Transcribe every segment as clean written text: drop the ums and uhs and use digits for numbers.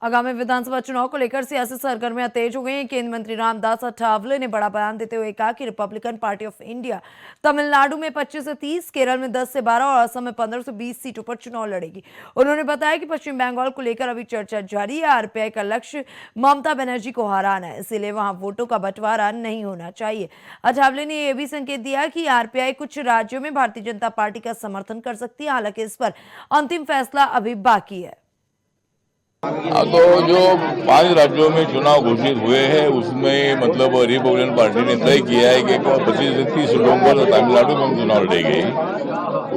आगामी विधानसभा चुनाव को लेकर सियासी सरगर्मियां तेज हो गई हैं। केंद्रीय मंत्री रामदास अठावले ने बड़ा बयान देते हुए कहा कि Republican party of India Tamil Nadu में 25 से 30, केरल में 10 से 12 और असम में 15 से 20 सीटों पर चुनाव लड़ेगी। उन्होंने बताया कि पश्चिम बंगाल को लेकर अभी चर्चा जारी है। आरपीआई का लक्ष्य ममता बनर्जी को हराना है, इसीलिए वहां वोटों का बंटवारा नहीं होना चाहिए। अठावले ने यह भी संकेत दिया कि आरपीआई कुछ राज्यों में भारतीय जनता पार्टी का समर्थन कर सकती है, हालांकि इस पर अंतिम फैसला अभी बाकी है। तो जो 5 राज्यों में चुनाव घोषित हुए हैं उसमें मतलब रिपब्लिकन पार्टी ने तय किया है कि 25 से 30 सीटों पर तमिलनाडु में चुनाव लड़ेगी।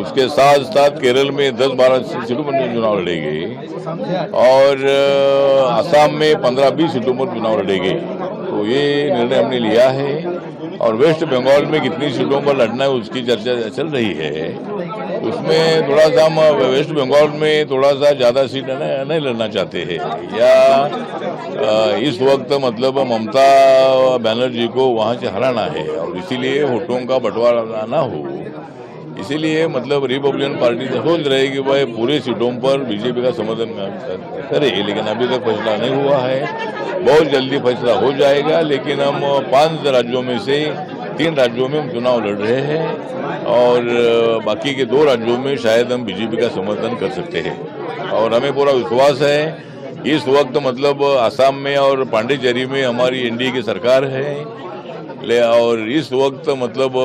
उसके साथ साथ केरल में 10-12 सीटों पर चुनाव लड़ेगी और असम में 15-20 सीटों पर चुनाव लड़ेगी। तो ये निर्णय हमने लिया है और वेस्ट बंगाल में कितनी सीटों पर लड़ना है उसकी चर्चा चल रही है। उसमें थोड़ा सा हम वेस्ट बंगाल में थोड़ा सा ज़्यादा सीट नहीं लड़ना चाहते हैं या इस वक्त मतलब ममता बनर्जी को वहाँ से हराना है और इसीलिए वोटों का बंटवारा ना हो, इसीलिए मतलब रिपब्लिकन पार्टी से सोच रही है कि भाई पूरे सीटों पर बीजेपी का समर्थन करे, लेकिन अभी तक फैसला नहीं हुआ है। बहुत जल्दी फैसला हो जाएगा, लेकिन हम 5 राज्यों में से 3 राज्यों में हम चुनाव लड़ रहे हैं और बाकी के 2 राज्यों में शायद हम बीजेपी का समर्थन कर सकते हैं और हमें पूरा विश्वास है इस वक्त मतलब असम में और पांडिचेरी में हमारी एनडीए की सरकार है और इस वक्त मतलब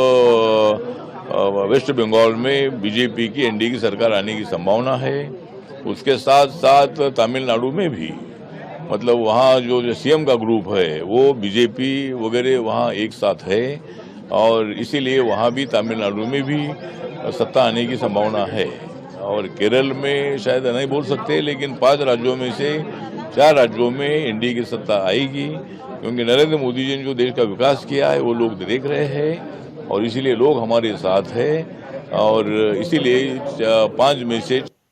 वेस्ट बंगाल में बीजेपी की एनडीए की सरकार आने की संभावना है। उसके साथ साथ तमिलनाडु में भी मतलब वहाँ जो सीएम का ग्रुप है वो बीजेपी वगैरह वहाँ एक साथ है और इसीलिए वहाँ भी तमिलनाडु में भी सत्ता आने की संभावना है और केरल में शायद नहीं बोल सकते, लेकिन 5 राज्यों में से 4 राज्यों में एनडीए की सत्ता आएगी, क्योंकि नरेंद्र मोदी जी ने जो देश का विकास किया है वो लोग देख रहे हैं और इसीलिए लोग हमारे साथ हैं और इसीलिए 5 में से